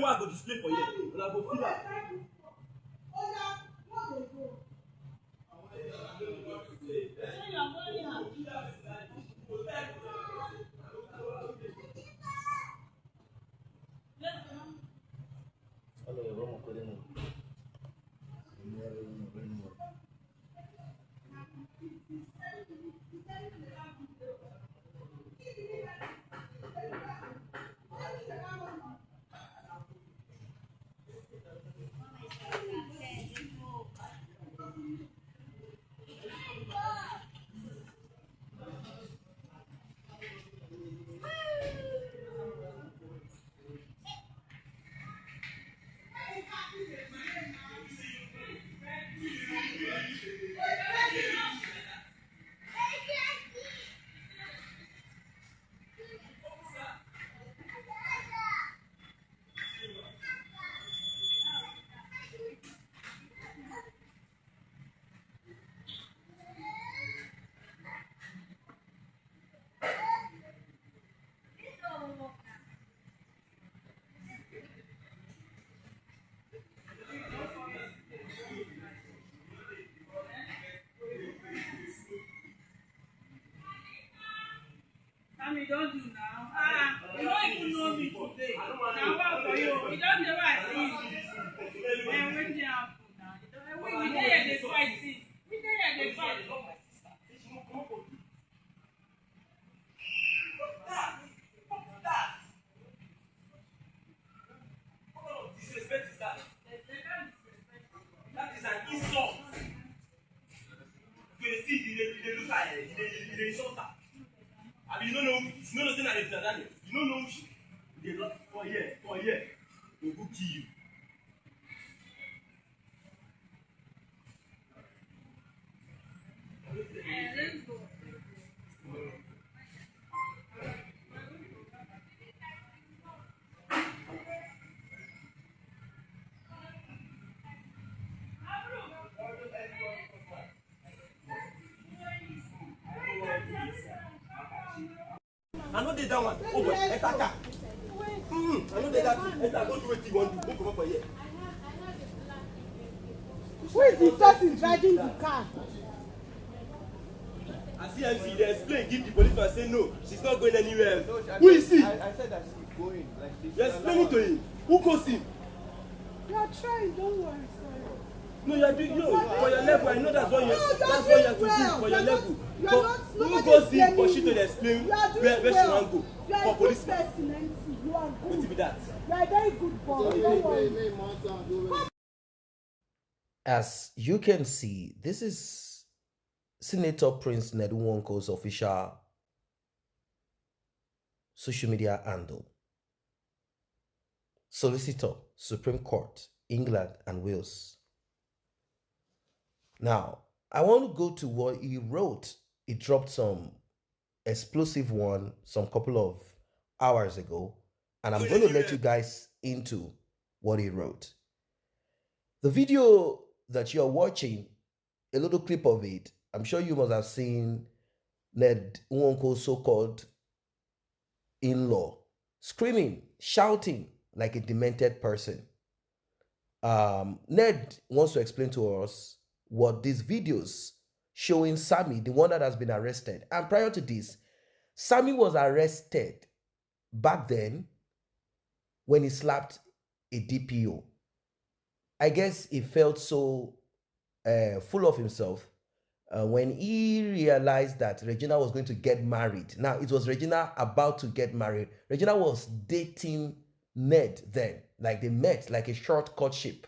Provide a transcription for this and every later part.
I go display for you. And I go feel that. Sammy, don't do now. You don't even know me today. Now what for you? You don't know what I see you. And when they happen now, we there at the fight. We there at the fight. Disrespect is that? That is an insult. You see, they look at it, they insult her. I mean, you don't know that it's Daniel. You don't know they not for here, they will kill you. Let's go. I know they that one. Oh boy, attacker. I know they that. Enter, go do what you want to. Don't come up for here. Who is the person driving the car? I see MC, they explain, give the policeman, say no, she's not going anywhere. No, Who is he? I said that she's going. Like this. You're explaining to him. Who calls him? You are trying, don't worry, sorry. No, you are doing for your level. I know that's what you have to do for your level. But who goes in for she to explain where she want to go for policeman? You are What good. be that? You are a very good boy, don't worry. As you can see, this is Senator Prince Nwonko's official social media handle. Solicitor, Supreme Court, England and Wales. Now, I want to go to what he wrote. He dropped some explosive one some couple of hours ago, and I'm going to let you guys into what he wrote. The video that you're watching, a little clip of it, I'm sure you must have seen Ned Nwonko's so-called in-law screaming, shouting like a demented person. Ned wants to explain to us what these videos showing Sammy, the one that has been arrested. And prior to this, Sammy was arrested back then when he slapped a DPO. I guess he felt so full of himself when he realized that Regina was going to get married. Now, it was Regina about to get married. Regina was dating Ned then. Like they met, like a short courtship.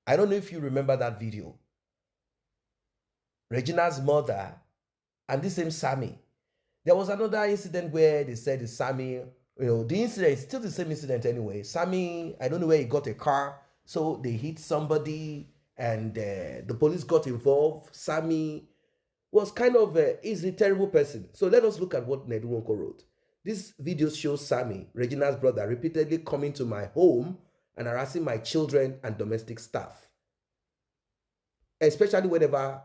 I don't know if you remember that video. Regina's mother and the same Sammy. There was another incident where they said it's Sammy, the incident is still the same incident anyway. Sammy, I don't know where he got a car, so they hit somebody and the police got involved. Sammy was kind of is a terrible person. So let us look at what Ned Nwoko wrote. This video shows Sammy, Regina's brother, repeatedly coming to my home and harassing my children and domestic staff, especially whenever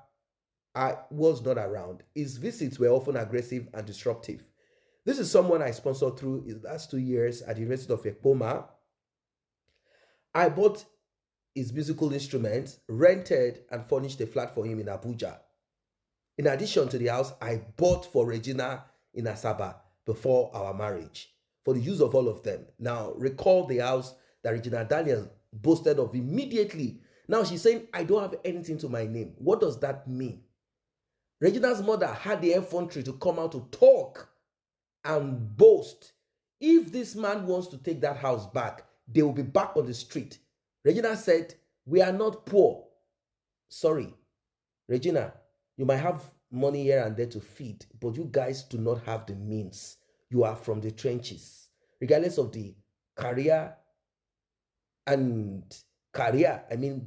I was not around. His visits were often aggressive and disruptive. This is someone I sponsored through his last 2 years at the University of Ekpoma. I bought his musical instruments, rented and furnished a flat for him in Abuja. In addition to the house I bought for Regina in Asaba before our marriage, for the use of all of them. Now, recall the house that Regina Daniel boasted of immediately. Now she's saying, I don't have anything to my name. What does that mean? Regina's mother had the effrontery to come out to talk and boast. If this man wants to take that house back, they will be back on the street. Regina said, we are not poor. Sorry, Regina, you might have money here and there to feed, but you guys do not have the means. You are from the trenches. Regardless of the career, I mean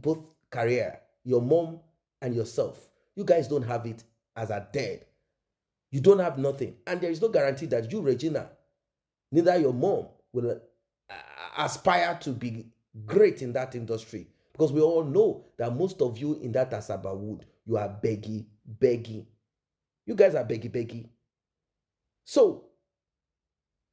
both career, your mom and yourself, you guys don't have it as a dead. You don't have nothing. And there is no guarantee that you, Regina, neither your mom will aspire to be great in that industry. Because we all know that most of you in that Asaba wood, you are begging. You guys are begging. So,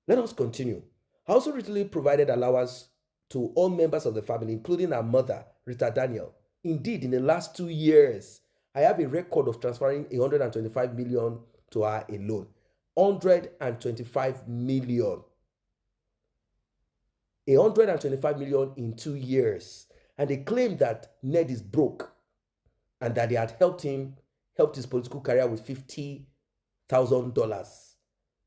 let us continue. I also recently provided allowance to all members of the family, including our mother, Rita Daniel. Indeed, in the last 2 years, I have a record of transferring 125 million to her alone. 125 million. 125 million in 2 years. And they claim that Ned is broke and that they had helped his political career with $50,000.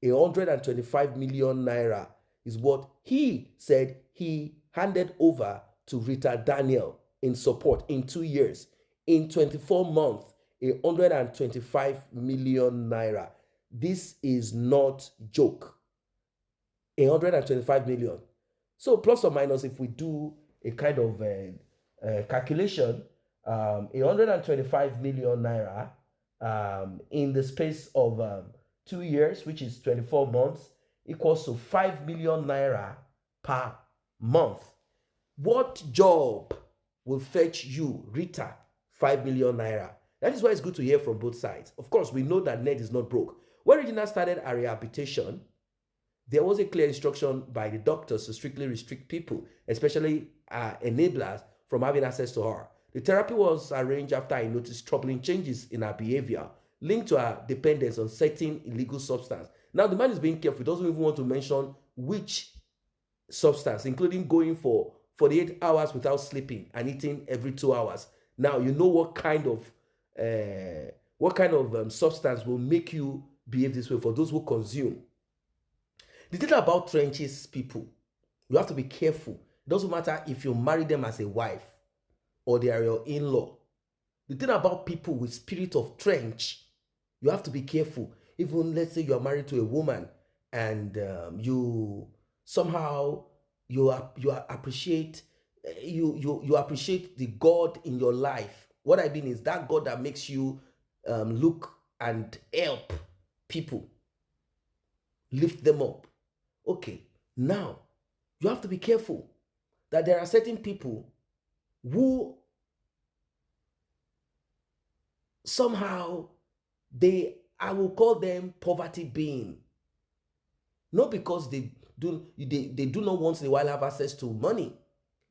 125 million naira is what he said he handed over to Rita Daniel in support in 2 years. In 24 months, 125 million naira. This is not joke. 125 million. So plus or minus, if we do a kind of calculation, 125 million naira in the space of 2 years, which is 24 months, equals to 5 million naira per month. What job will fetch you, Rita, 5 million naira? That is why it's good to hear from both sides. Of course, we know that Ned is not broke. When Regina started her rehabilitation, there was a clear instruction by the doctors to strictly restrict people, especially enablers, from having access to her. The therapy was arranged after I noticed troubling changes in her behavior, linked to her dependence on certain illegal substance. Now, the man is being careful. He doesn't even want to mention which substance, including going for 48 hours without sleeping and eating every 2 hours. Now, you know what kind of substance will make you behave this way for those who consume. The thing about trenches people, you have to be careful. It doesn't matter if you marry them as a wife or they are your in-law. The thing about people with spirit of trench, you have to be careful. Even let's say you are married to a woman and you appreciate the God in your life. What I mean is that God that makes you look and help people, lift them up. Okay, now you have to be careful that there are certain people who somehow I will call them poverty being. Not because they do not once in a while have access to money.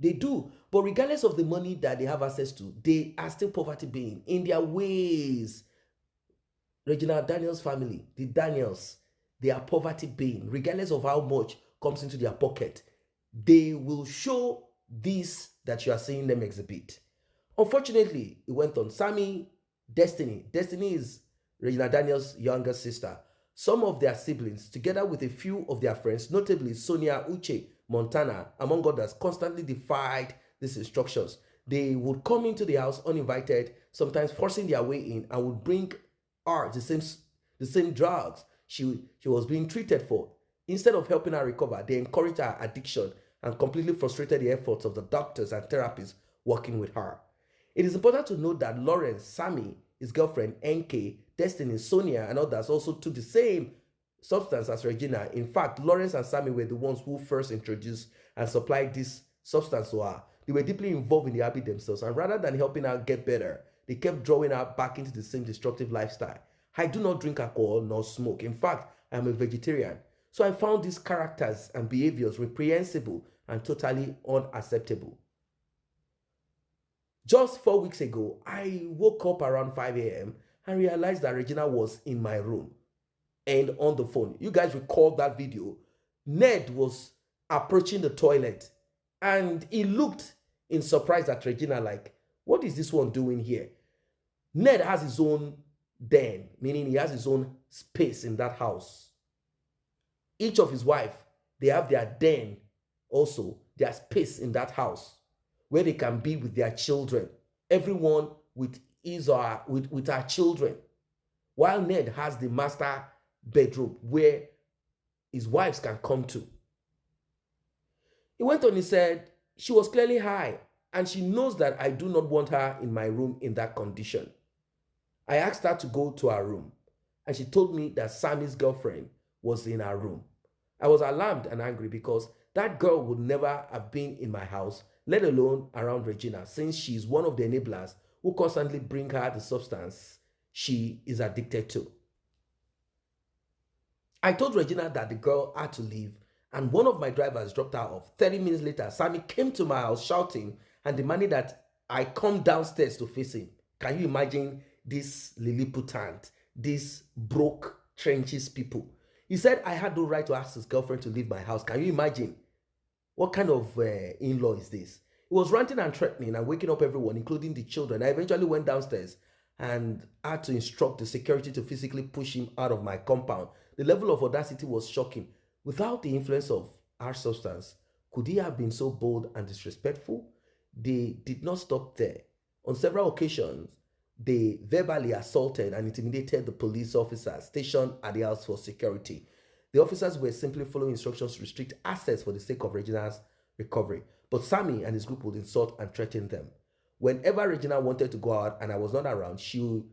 They do. But regardless of the money that they have access to, they are still poverty being in their ways. Regina Daniel's family, the Daniels, they are poverty being. Regardless of how much comes into their pocket, they will show this that you are seeing them exhibit. Unfortunately, it went on. Sammy, Destiny. Destiny is Regina Daniel's younger sister. Some of their siblings, together with a few of their friends, notably Sonia, Uche, Montana, among others, constantly defied these instructions. They would come into the house uninvited, sometimes forcing their way in, and would bring her the same drugs she was being treated for. Instead of helping her recover, they encouraged her addiction and completely frustrated the efforts of the doctors and therapists working with her. It is important to note that Lawrence, Sammy, his girlfriend, NK, Destiny, Sonia, and others also took the same substance as Regina. In fact, Lawrence and Sammy were the ones who first introduced and supplied this substance to her. They were deeply involved in the habit themselves, and rather than helping her get better, they kept drawing her back into the same destructive lifestyle. I do not drink alcohol nor smoke. In fact, I am a vegetarian. So I found these characters and behaviors reprehensible and totally unacceptable. Just 4 weeks ago, I woke up around 5 a.m. and realized that Regina was in my room and on the phone. You guys recall that video? Ned was approaching the toilet and he looked in surprise at Regina like, what is this one doing here? Ned has his own den, meaning he has his own space in that house. Each of his wife, they have their den also, their space in that house where they can be with their children. Everyone with his or her, with her children. While Ned has the master bedroom where his wives can come to. He went on, he said, she was clearly high and she knows that I do not want her in my room in that condition. I asked her to go to her room and she told me that Sammy's girlfriend was in her room. I was alarmed and angry because that girl would never have been in my house, let alone around Regina, since she is one of the enablers who constantly bring her the substance she is addicted to. I told Regina that the girl had to leave and one of my drivers dropped her off. 30 minutes later, Sammy came to my house shouting and demanding that I come downstairs to face him. Can you imagine this Lilliputian, this broke trenches people? He said I had no right to ask his girlfriend to leave my house. Can you imagine? What kind of in-law is this? He was ranting and threatening and waking up everyone, including the children. I eventually went downstairs and had to instruct the security to physically push him out of my compound. The level of audacity was shocking. Without the influence of our substance, could he have been so bold and disrespectful? They did not stop there. On several occasions, they verbally assaulted and intimidated the police officers stationed at the house for security. The officers were simply following instructions to restrict access for the sake of Regina's recovery. But Sammy and his group would insult and threaten them. Whenever Regina wanted to go out and I was not around, she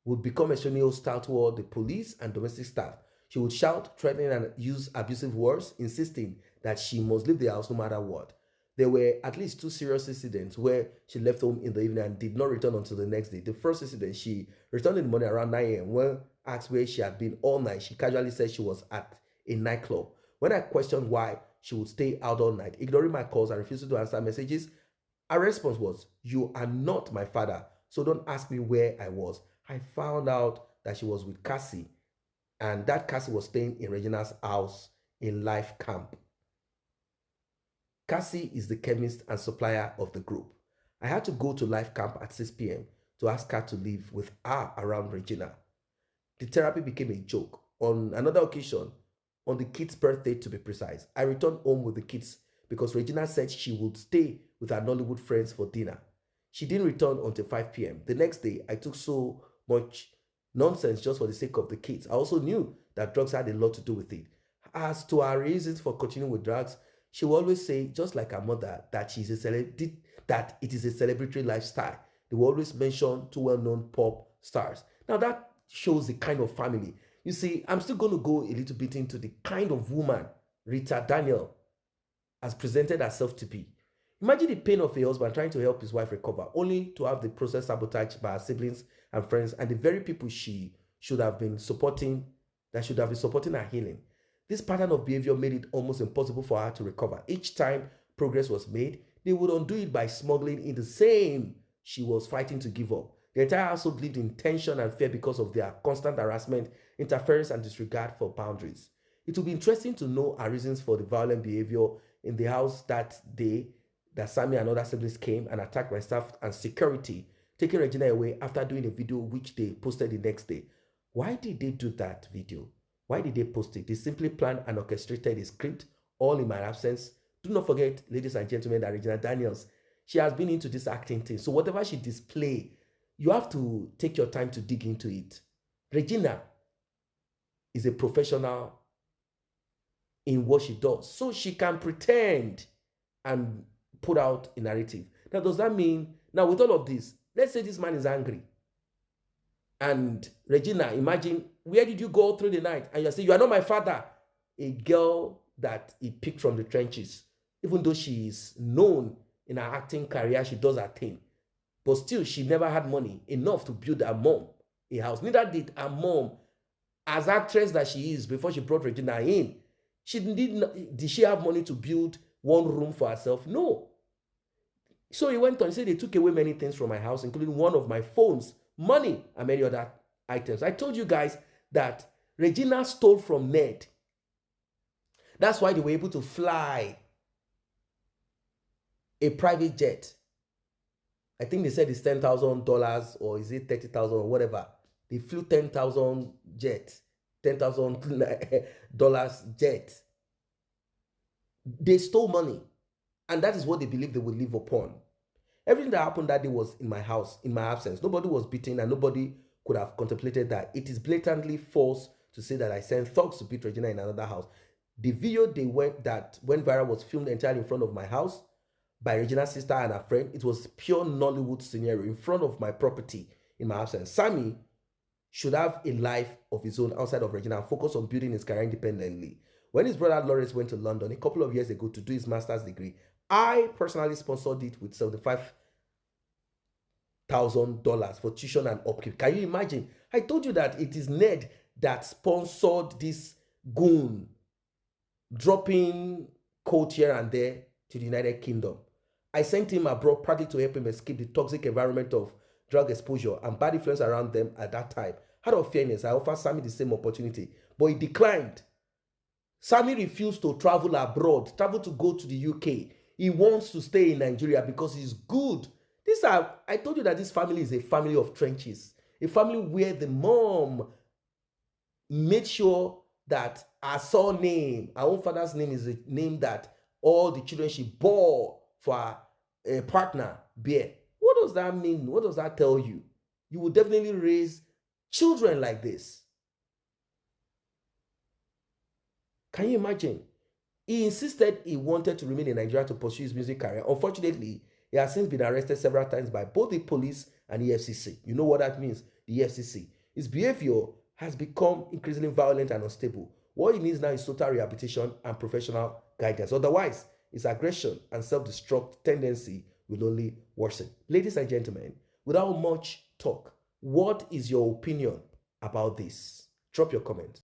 would become extremely hostile toward the police and domestic staff. She would shout, threaten, and use abusive words, insisting that she must leave the house no matter what. There were at least 2 serious incidents where she left home in the evening and did not return until the next day. The first incident, she returned in the morning around 9 a.m. When asked where she had been all night, she casually said she was at a nightclub. When I questioned why she would stay out all night, ignoring my calls and refusing to answer messages, her response was, "You are not my father, so don't ask me where I was." I found out that she was with Cassie, and that Cassie was staying in Regina's house in Life Camp. Cassie is the chemist and supplier of the group. I had to go to Life Camp at 6 p.m. to ask her to live with her around Regina. The therapy became a joke. On another occasion, on the kid's birthday to be precise, I returned home with the kids because Regina said she would stay with her Nollywood friends for dinner. She didn't return until 5 p.m. The next day, I took so much nonsense just for the sake of the kids. I also knew that drugs had a lot to do with it. As to her reasons for continuing with drugs, she will always say, just like her mother, that that it is a celebratory lifestyle. They will always mention 2 well-known pop stars. Now that shows the kind of family. You see, I'm still going to go a little bit into the kind of woman Rita Daniel has presented herself to be. Imagine the pain of a husband trying to help his wife recover, only to have the process sabotaged by her siblings and friends and the very people she should have been supporting, that should have been supporting her healing. This pattern of behavior made it almost impossible for her to recover. Each time progress was made, they would undo it by smuggling in the same she was fighting to give up. The entire household lived in tension and fear because of their constant harassment, interference, and disregard for boundaries. It will be interesting to know her reasons for the violent behavior in the house that day that Sammy and other siblings came and attacked my staff and security, taking Regina away after doing a video which they posted the next day. Why did they do that video? Why did they post it? They simply planned and orchestrated a script, all in my absence. Do not forget, ladies and gentlemen, that Regina Daniels, she has been into this acting thing. So whatever she display, you have to take your time to dig into it. Regina is a professional in what she does. So she can pretend and put out a narrative. Now, does that mean, now with all of this, let's say this man is angry. And Regina, imagine, where did you go through the night? And you say, you are not my father. A girl that he picked from the trenches. Even though she is known in her acting career, she does her thing. But still, she never had money enough to build her mom a house. Neither did her mom, as actress that she is, before she brought Regina in. Did she have money to build one room for herself? No. So he went on, he said they took away many things from my house, including one of my phones, money, and many other items. I told you guys that Regina stole from Ned. That's why they were able to fly a private jet. I think they said it's $10,000 or is it 30,000 or whatever. They flew 10,000 jet, $10,000 jet. They stole money, and that is what they believe they would live upon. Everything that happened that day was in my house, in my absence. Nobody was beaten, and nobody could have contemplated that. It is blatantly false to say that I sent thugs to beat Regina in another house. The video that went viral was filmed entirely in front of my house by Regina's sister and her friend. It was pure Nollywood scenario in front of my property in my absence. Sammy should have a life of his own outside of Regina and focus on building his career independently. When his brother Lawrence went to London a couple of years ago to do his master's degree, I personally sponsored it with $75,000 for tuition and upkeep. Can you imagine? I told you that it is Ned that sponsored this goon dropping coat here and there to the United Kingdom. I sent him abroad partly to help him escape the toxic environment of drug exposure and bad influence around them at that time. Out of fairness, I offered Sammy the same opportunity, but he declined. Sammy refused to travel abroad, travel to go to the UK. He wants to stay in Nigeria because he's good. I told you that this family is a family of trenches, a family where the mom made sure that her surname, her own father's name, is a name that all the children she bore for a partner bear. What does that mean? What does that tell you? You will definitely raise children like this. Can you imagine? He insisted he wanted to remain in Nigeria to pursue his music career. Unfortunately, he has since been arrested several times by both the police and the FCC. You know what that means? The FCC. His behavior has become increasingly violent and unstable. What he needs now is total rehabilitation and professional guidance. Otherwise, his aggression and self-destruct tendency will only worsen. Ladies and gentlemen, without much talk, what is your opinion about this? Drop your comment.